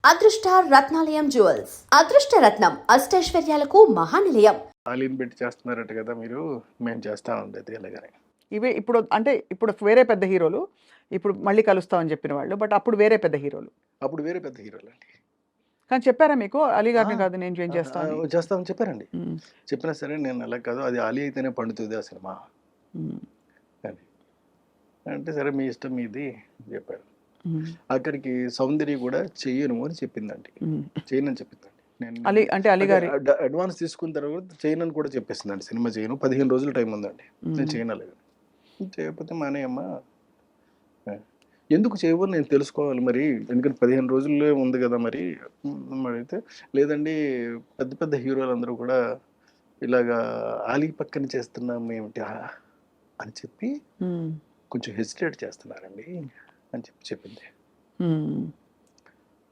అదృష్ట రత్నాలయం జ్యువెల్స్ అదృష్ట రత్నం అష్టైశ్వర్యాలకు మహానిలయం. ఆలీని పెట్టి చేస్తున్నారట కదా మీరు, మేము చేస్తా ఉండేది అలాగనే. ఇవే ఇప్పుడు అంటే ఇప్పుడు వేరే పెద్ద హీరోలు ఇప్పుడు మళ్ళీ కలుస్తామని చెప్పిన వాళ్ళు, బట్ అప్పుడు వేరే పెద్ద హీరోలు. అప్పుడు వేరే పెద్ద హీరోలు అండి. కానీ చెప్పారా మీకు అలీ గారిని కాదు నేను జాయిన్ చేస్తాను? చేస్తామని చెప్పారండి. చెప్పినా సరే నేను అలా కాదు, అది ఆలీ అయితేనే పండుతుంది ఆ సినిమా అని అంటే, సరే మీ ఇష్టం మీది చెప్పారు. అక్కడికి సౌందర్య కూడా చెయ్యను అని చెప్పిందండి, చేయనని చెప్పిందండి. నేను అలీ అంటే అలీ గారి అడ్వాన్స్ తీసుకున్న తర్వాత చేయనని కూడా చెప్పేసిందండి. సినిమా చేయను, 15 రోజులు టైం ఉందండి, నేను చేయనలేదు. చేయకపోతే మానేయమ్మా, ఎందుకు చేయవు నేను తెలుసుకోవాలి మరి, ఎందుకంటే 15 రోజుల్లో ఉంది కదా మరి. అయితే లేదండి, పెద్ద పెద్ద హీరోలు అందరూ కూడా ఇలాగా ఆలీ పక్కన చేస్తున్నాం ఏమిటి అని చెప్పి కొంచెం హెసిటేట్ చేస్తున్నారండి అని చెప్పింది.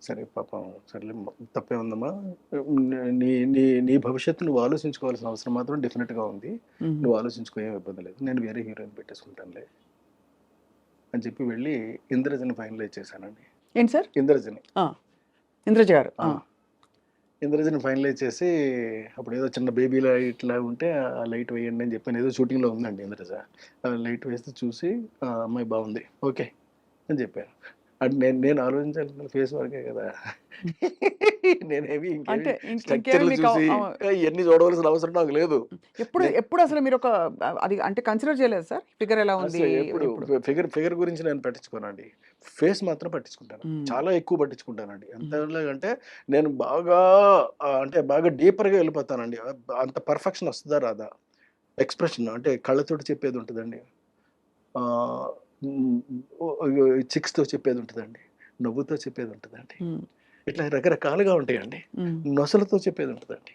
సరే పాపం, సరేలే తప్పే ఉందమ్మా, నీ నీ నీ భవిష్యత్తు నువ్వు ఆలోచించుకోవాల్సిన అవసరం మాత్రం డెఫినెట్గా ఉంది, నువ్వు ఆలోచించుకో, ఏం ఇబ్బంది లేదు, నేను వేరే హీరోయిన్ పెట్టేసుకుంటానులే అని చెప్పి వెళ్ళి ఇంద్రజని ఫైనలైజ్ చేశానండి. ఏంటి సార్? ఇంద్రజని, ఇంద్రజ గారు ఇంద్రజని ఫైనలైజ్ చేసి, అప్పుడు ఏదో చిన్న బేబీలా ఇట్లా ఉంటే ఆ లైట్ వేయండి అని చెప్పాను. ఏదో షూటింగ్లో ఉందండి ఇంద్రజ, లైట్ వేస్తే చూసి అమ్మాయి బాగుంది ఓకే అని చెప్పాను. అంటే నేను ఆలోచించాలి ఫేస్ వరకే కదా, నేనేమి ఇవన్నీ చూడవలసిన అవసరం నాకు లేదు. ఎప్పుడు అసలు మీరు ఒక అది అంటే కన్సిడర్ చేయలేదు సార్? ఫిగర్ ఎలా ఉంది? ఎప్పుడు ఫిగర్ గురించి నేను పట్టించుకోనండి, ఫేస్ మాత్రం పట్టించుకుంటాను, చాలా ఎక్కువ పట్టించుకుంటానండి. ఎంతలాగంటే నేను బాగా డీపర్గా వెళ్ళిపోతానండి. అంత పర్ఫెక్షన్ వస్తుందా రాదా, ఎక్స్ప్రెషన్ అంటే కళ్ళతోటి చెప్పేది ఉంటుందండి, చిక్స్తో చెప్పేది ఉంటుందండి, నవ్వుతో చెప్పేది ఉంటుందండి, ఇట్లా రకరకాలుగా ఉంటాయండి, నొసలతో చెప్పేది ఉంటుందండి.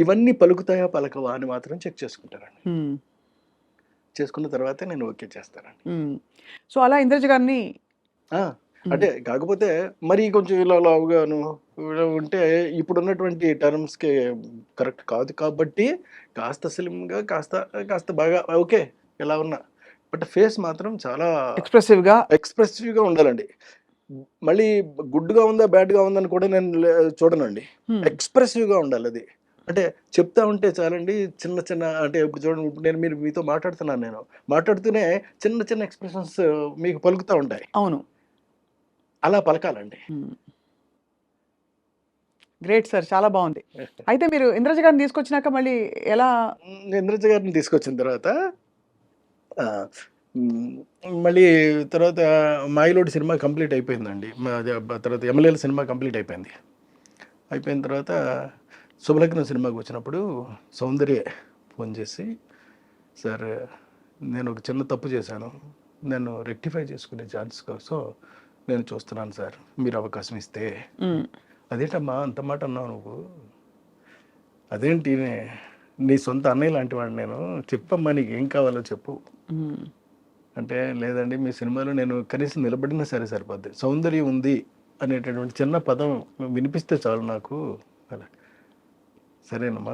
ఇవన్నీ పలుకుతాయా పలకవా అని మాత్రం చెక్ చేసుకుంటానండి. చేసుకున్న తర్వాతే నేను ఓకే చేస్తానండి. సో అలా ఇంద్రజ గారిని అంటే కాకపోతే మరి కొంచెం ఇలా లావుగాను ఉంటే ఇప్పుడున్నటువంటి టర్మ్స్కి కరెక్ట్ కాదు కాబట్టి కాస్త స్లిమ్గా కాస్త బాగా ఓకే ఎలా ఉన్నా, బట్ ఫేస్ మాత్రం చాలా ఎక్స్ప్రెసివ్గా ఉండాలండి. మళ్ళీ గుడ్గా ఉందా బ్యాడ్గా ఉందని కూడా నేను చూడనండి, ఎక్స్ప్రెసివ్గా ఉండాలి అది. అంటే చెప్తా ఉంటే చాలండి, చిన్న చిన్న అంటే ఇప్పుడు చూడండి, ఇప్పుడు నేను మీతో మాట్లాడుతున్నాను, నేను మాట్లాడుతూనే చిన్న చిన్న ఎక్స్ప్రెషన్స్ మీకు పలుకుతూ ఉంటాయి. అవును, అలా పలకాలండి. గ్రేట్ సార్, చాలా బాగుంది. అయితే మీరు ఇంద్రజ గారిని తీసుకొచ్చినాక మళ్ళీ ఎలా? ఇంద్రజ గారిని తీసుకొచ్చిన తర్వాత మళ్ళీ తర్వాత మాయిలోడి సినిమా కంప్లీట్ అయిపోయిందండి. తర్వాత ఎమ్మెల్యేల సినిమా కంప్లీట్ అయిపోయింది. అయిపోయిన తర్వాత శుభలగ్నం సినిమాకి వచ్చినప్పుడు సౌందర్య ఫోన్ చేసి, సార్ నేను ఒక చిన్న తప్పు చేశాను, నేను రెక్టిఫై చేసుకునే ఛాన్స్ కోసం నేను చూస్తున్నాను సార్, మీరు అవకాశం ఇస్తే. అదేంటమ్మా అంత మాట అన్నావు నువ్వు, అదేంటి నీ సొంత అన్నయ్య లాంటి వాడు నేను, చెప్పమ్మా నీకు ఏం కావాలో చెప్పు అంటే, లేదండి మీ సినిమాలో నేను కనీసం నిలబడినా సరే సరిపోద్ది, సౌందర్యం ఉంది అనేటటువంటి చిన్న పదం వినిపిస్తే చాలు నాకు అలా. సరేనమ్మా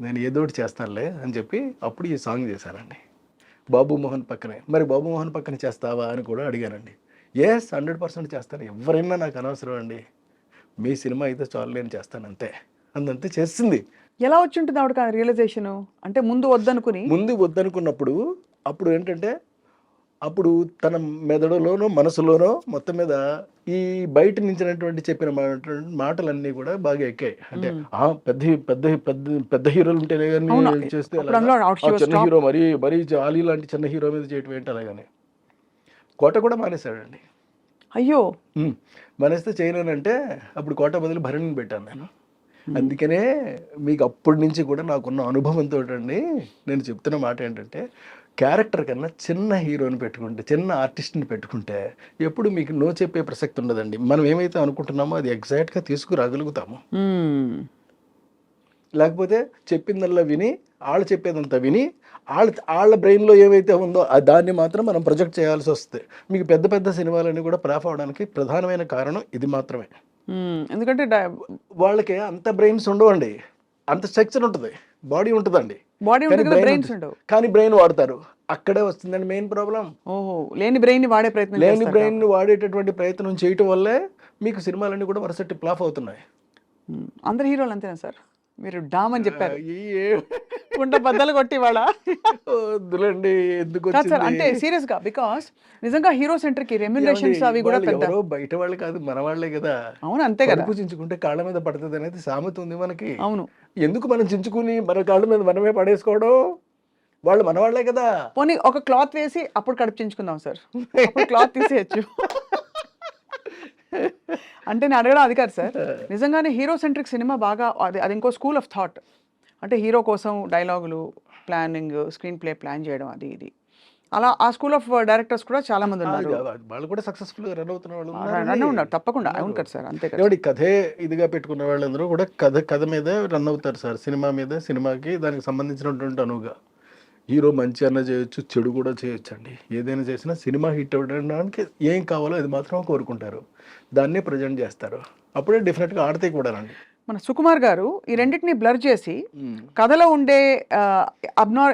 నేను ఏదోటి చేస్తానులే అని చెప్పి అప్పుడు ఈ సాంగ్ చేశానండి, బాబు మోహన్ పక్కనే. మరి బాబు మోహన్ పక్కన చేస్తావా అని కూడా అడిగానండి. 100% చేస్తాను, ఎవరైనా నాకు అనవసరం అండి, మీ సినిమా అయితే చాలు నేను చేస్తాను అంతే అంతే చేసింది. ఎలా వచ్చి ఉంటుంది ఆవిడ రియలైజేషన్? అంటే ముందు వద్దనుకున్నప్పుడు అప్పుడు ఏంటంటే, అప్పుడు తన మెదడులోనో మనసులోనో మొత్తం మీద ఈ బయట నుంచినటువంటి చెప్పిన మాటలన్నీ కూడా బాగా ఎక్కాయి. అంటే పెద్ద హీరోలు ఉంటేనే కానీ చేస్తే చిన్న హీరో మరీ ఆలీ లాంటి చిన్న హీరో మీద చేయటం ఏంటి అలాగని కోట కూడా మానేశాడండి. అయ్యో, మానేస్తే చేయలేనంటే అప్పుడు కోట బదులు భరణిని పెట్టాను నేను. అందుకనే మీకు అప్పటి నుంచి కూడా నాకున్న అనుభవంతో అండి నేను చెప్తున్న మాట ఏంటంటే, క్యారెక్టర్ కన్నా చిన్న హీరోని పెట్టుకుంటే, చిన్న ఆర్టిస్ట్ని పెట్టుకుంటే ఎప్పుడు మీకు నో చెప్పే ప్రసక్తి ఉండదండి. మనం ఏమైతే అనుకుంటున్నామో అది ఎగ్జాక్ట్గా తీసుకురాగలుగుతాము. లేకపోతే చెప్పిందల్లా విని వాళ్ళు చెప్పేదంతా విని వాళ్ళ బ్రెయిన్లో ఏమైతే ఉందో దాన్ని మాత్రం మనం ప్రొజెక్ట్ చేయాల్సి వస్తుంది. మీకు పెద్ద పెద్ద సినిమాలన్నీ కూడా ఫ్లాప్ అవడానికి ప్రధానమైన కారణం ఇది మాత్రమే. ఎందుకంటే వాళ్ళకి అంత బ్రెయిన్స్ ఉండవండి, అంత స్ట్రక్చర్ ఉంటుంది, బాడీ ఉంటుందండి, కానీ బ్రెయిన్ వాడతారు, అక్కడే వస్తుందండి మెయిన్ ప్రాబ్లం. లేని బ్రెయిన్ వాడేటటువంటి ప్రయత్నం చేయటం వల్లే మీకు సినిమాలన్నీ కూడా వరుసటి ఫ్లాప్ అవుతున్నాయి. అందరు హీరోలు అంతేనా సార్? మీరు డామ్ అని చెప్పారు, ఏ కుండ బద్దలు కొట్టి వాళ్ళ వద్దులండి, ఎందుకు కాదు సార్, వచ్చింది? అంటే సీరియస్ గా, బికాస్ నిజంగా హీరో సెంటర్ కి రెమ్యునరేషన్స్ ఏమండి, అవి కూడా వాళ్ళు పెద్ద. ఎవరో బయట వాళ్ళు కాదు, మన వాళ్ళే కదా. అవును, అంతే కదా. కడుపు చించుకుంటే కాళ్ళ మీద పడుతుంది అనేది సామెత ఉంది మనకి. అవును. ఎందుకు మనం చించుకుని మన కాళ్ళ మీద మనమే పడేసుకోవడం? వాళ్ళు మన వాళ్ళే కదా. పోనీ ఒక క్లాత్ వేసి అప్పుడు కడిపించుకుందాం సార్, అప్పుడు క్లాత్ తీసేయచ్చు. అంటే నేను అడగడం అది కాదు సార్, నిజంగానే హీరో సెంట్రిక్ సినిమా బాగా అది ఇంకో స్కూల్ ఆఫ్ థాట్. అంటే హీరో కోసం డైలాగులు, ప్లానింగ్, స్క్రీన్ ప్లే ప్లాన్ చేయడం, అది ఇది అలా ఆ స్కూల్ ఆఫ్ డైరెక్టర్స్ కూడా చాలా మంది ఉన్నారు. వాళ్ళు కూడా సక్సెస్ఫుల్ గా రన్ అవుతున్న వాళ్ళు రన్ ఉన్నారు తప్పకుండా. అవును కదా సార్, అంతే కదా. ఎవడి కథే ఇదిగా పెట్టుకున్న వాళ్ళందరూ కూడా కథ మీద రన్ అవుతారు సార్. సినిమా మీద, సినిమాకి దానికి సంబంధించినటువంటి అనువుగా హీరో మంచి అన్న చేయొచ్చు, చెడు కూడా చేయొచ్చు అండి. ఏదైనా చేసినా సినిమా హిట్ అవ్వడానికి ఏం కావాలో అది మాత్రం కోరుకుంటారు, దాన్నే ప్రజెంట్ చేస్తారు. అప్పుడే డెఫినెట్గా ఆడతాయి కూడా అండి. మన సుకుమార్ గారు ఈ రెండింటిని బ్లర్ చేసి కథలో ఉండే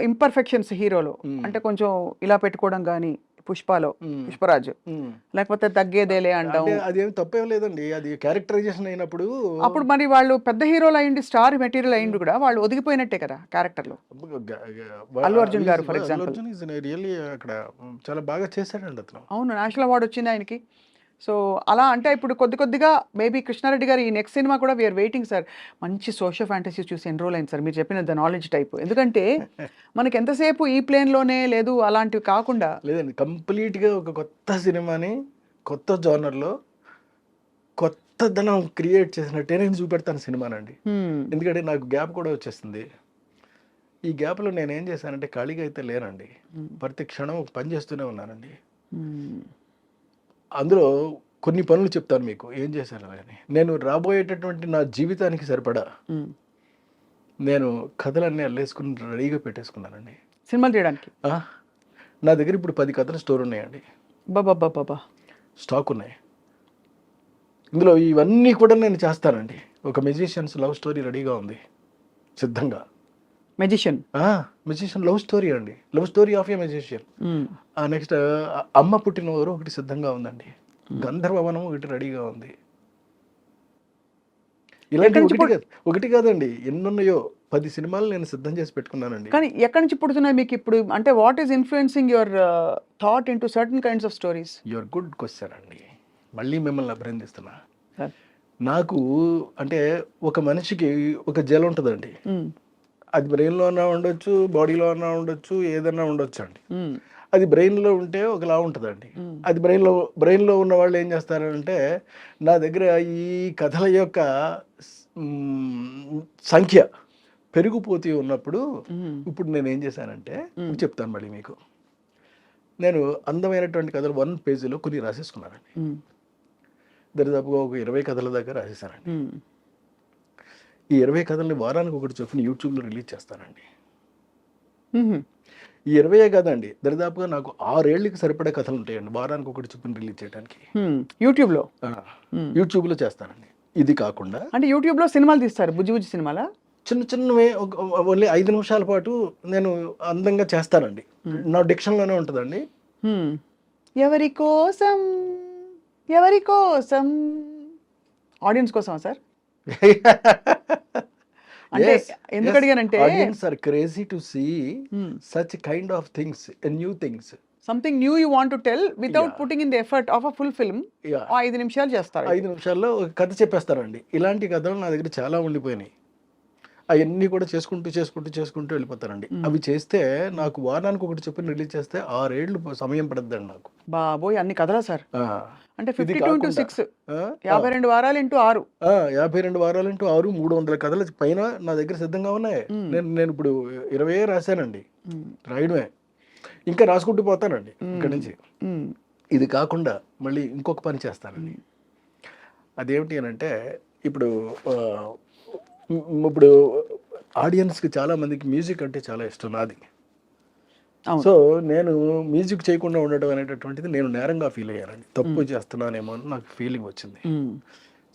ఇంపర్ఫెక్షన్స్ హీరోలో, అంటే కొంచెం ఇలా పెట్టుకోవడం కానీ, పుష్పలో పుష్పరాజు, లేకపోతే తగ్గేదేలే అంటాం, అదేం తప్పేం లేదండి. అది క్యారెక్టరైజేషన్ అయినప్పుడు అప్పుడు మరి వాళ్ళు పెద్ద హీరోలు అయ్యింది, స్టార్ మెటీరియల్ అయ్యింది కూడా, వాళ్ళు ఒదిగిపోయినట్టే కదా క్యారెక్టర్ లో. అల్లు అర్జున్ గారు ఫర్ ఎగ్జాంపుల్, రియల్లీ అక్కడ చాలా బాగా చేశాడండి అతను. అవును, నేషనల్ అవార్డు వచ్చింది ఆయనకి. సో అలా అంటే ఇప్పుడు కొద్దిగా మేబీ కృష్ణారెడ్డి గారు ఈ నెక్స్ట్ సినిమా కూడా వీఆర్ వెయిటింగ్ సార్. మంచి సోషల్ ఫ్యాంటసీ చూసి ఎన్రోల్ అయింది సార్, మీరు చెప్పిన ద నాలెడ్జ్ టైప్. ఎందుకంటే మనకి ఎంతసేపు ఈ ప్లేన్లోనే లేదు, అలాంటివి కాకుండా లేదండి, కంప్లీట్గా ఒక కొత్త సినిమాని కొత్త జోనర్లో కొత్తదనం క్రియేట్ చేసినట్టే నేను చూపెడతాను సినిమానండి. ఎందుకంటే నాకు గ్యాప్ కూడా వచ్చేస్తుంది. ఈ గ్యాప్లో నేను ఏం చేశానంటే, ఖాళీగా అయితే లేనండి, ప్రతి క్షణం పని చేస్తూనే ఉన్నానండి. అందులో కొన్ని పనులు చెప్తాను మీకు ఏం చేశాను అని. నేను రాబోయేటటువంటి నా జీవితానికి సరిపడా నేను కథలన్నీ అల్లేసుకుని రెడీగా పెట్టేసుకున్నానండి సినిమాలు తీయడానికి. నా దగ్గర ఇప్పుడు 10 కథల స్టోర్ ఉన్నాయండి. బాబా స్టాక్ ఉన్నాయి. ఇందులో ఇవన్నీ కూడా నేను చేస్తానండి. ఒక మెజిషియన్స్ లవ్ స్టోరీ రెడీగా ఉంది సిద్ధంగా. మెజిషియన్ లవ్ స్టోరీ అండి, love story of A magician. Next అమ్మ పుట్టినవారు ఒకటి సిద్ధంగా ఉందండి. గంధర్వవనం ఒకటి రెడీగా ఉంది. ఇలాంటి ఒకటి కాదండి, ఎన్నున్నాయో 10 సినిమాలు నేను సిద్ధం చేసి పెట్టుకున్నానండి. కానీ ఎక్కడి నుంచి పుడుతున్నాయి మీకు ఇప్పుడు? అంటే what is influencing your thought into certain kinds of stories? Your good question అండి, మళ్ళీ మిమ్మల్ని అభినందిస్తున్నా. నాకు అంటే ఒక మనిషికి ఒక జల ఉంటుందండి, అది బ్రెయిన్లో అన్నా ఉండొచ్చు, బాడీలో అన్నా ఉండొచ్చు, ఏదన్నా ఉండొచ్చు అండి. అది బ్రెయిన్లో ఉంటే ఒకలా ఉంటుందండి. అది బ్రెయిన్లో ఉన్న వాళ్ళు ఏం చేస్తారంటే, నా దగ్గర ఈ కథల యొక్క సంఖ్య పెరిగిపోతూ ఉన్నప్పుడు ఇప్పుడు నేను ఏం చేశానంటే చెప్తాను మళ్ళీ మీకు. నేను అందమైనటువంటి కథలు 1 పేజీలో కొన్ని రాసేసుకున్నానండి. దరిదాపుగా ఒక 20 కథల దాకా రాసేసానండి. ఈ 20 కథల్ని వారానికి ఒకటి చొప్పున యూట్యూబ్లో రిలీజ్ చేస్తానండి. ఈ 20 కాదండి, దరిదాపుగా నాకు 6 ఏళ్ళకి సరిపడే కథలు ఉంటాయండి వారానికి ఒకటి చొప్పున రిలీజ్ చేయడానికి. యూట్యూబ్లో చేస్తానండి. ఇది కాకుండా అంటే యూట్యూబ్లో సినిమాలు తీస్తారు, బుజ్జి సినిమాలా? చిన్నవే, ఓన్లీ 5 నిమిషాల పాటు నేను అందంగా చేస్తానండి. నా డిక్షన్లోనే ఉంటుందండి. ఎవరి కోసం ఆడియన్స్ కోసమా సార్? అంటే ఎందుకు అడిగానంటే, audience are crazy to see such kind of things, new things, something new you want to tell without putting in the effort of a full film. 5 నిమిషాలు చేస్తారు, 5 నిమిషాల్లో ఒక కథ చెప్పేస్తారండి. ఇలాంటి కథలు నా దగ్గర చాలా ఉండిపోయినాయి. అవన్నీ కూడా చేసుకుంటూ వెళ్ళిపోతానండి. అవి చేస్తే నాకు వారానికి ఒకటి చొప్పున రిలీజ్ చేస్తే 6 ఏళ్ళు సమయం పడుతుందండి నాకు. బాబోయ్, అన్ని కథలా సార్? అంటే 52 into 6, 52 వారాలు ఇంటూ 6, 52 వారాలు ఇంటూ 6, 300 కథల పైన నా దగ్గర సిద్ధంగా ఉన్నాయి. నేను ఇప్పుడు 20 రాశానండి, రాయడమే, ఇంకా రాసుకుంటూ పోతానండి ఇక్కడి నుంచి. ఇది కాకుండా మళ్ళీ ఇంకొక పని చేస్తానండి. అదేమిటి అని అంటే, ఇప్పుడు ఆడియన్స్కి చాలా మందికి మ్యూజిక్ అంటే చాలా ఇష్టం నాది. సో నేను మ్యూజిక్ చేయకుండా ఉండటం అనేటటువంటిది నేను నేరంగా ఫీల్ అయ్యానండి. తప్పు చేస్తున్నానేమో అని నాకు ఫీలింగ్ వచ్చింది.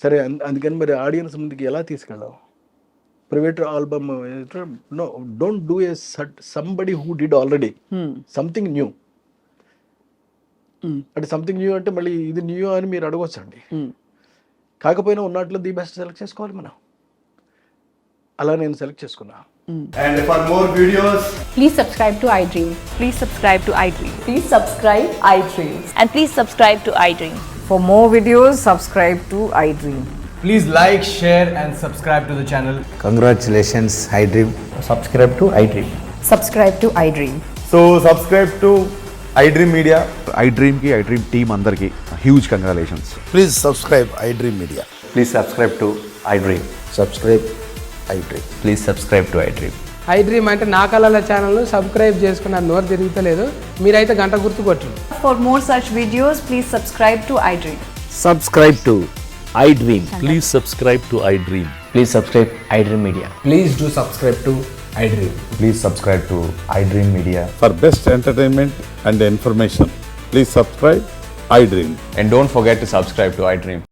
సరే, అందుకని మరి ఆడియన్స్ ముందుకి ఎలా తీసుకెళ్ళాం? Private album, no, don't do a somebody who did already something new. అంటే సంథింగ్ న్యూ అంటే మళ్ళీ ఇది న్యూ అని మీరు అడగొచ్చండి. కాకపోయినా ఉన్నట్లు ది బెస్ట్ సెలెక్ట్ చేసుకోవాలి మనం. అలా నేను సెలెక్ట్ చేసుకున్నా. And for more videos, Please subscribe to iDream. Please subscribe to iDream. Please subscribe iDreams. And please subscribe to iDream. For more videos, subscribe to iDream. please like, share and subscribe to the channel. Congratulations, iDream. Subscribe to iDream. Subscribe to iDream. So subscribe to iDream Media. iDream ki iDream team andarki huge congratulations. Please subscribe iDream Media. Please subscribe to iDream. Subscribe iDream. Please subscribe to iDream. iDream అంటే నా కళల channel subscribe చేసుకున్న నోరు తిరుగుతలేదు, మీరైతే గంట గుర్తు కొట్టండి. For more such videos, please subscribe to iDream. Subscribe to iDream. Please subscribe to iDream. Please subscribe iDream Media. Please do subscribe to iDream. Please subscribe to iDream Media. For best entertainment and information, please subscribe iDream. And don't forget to subscribe to iDream.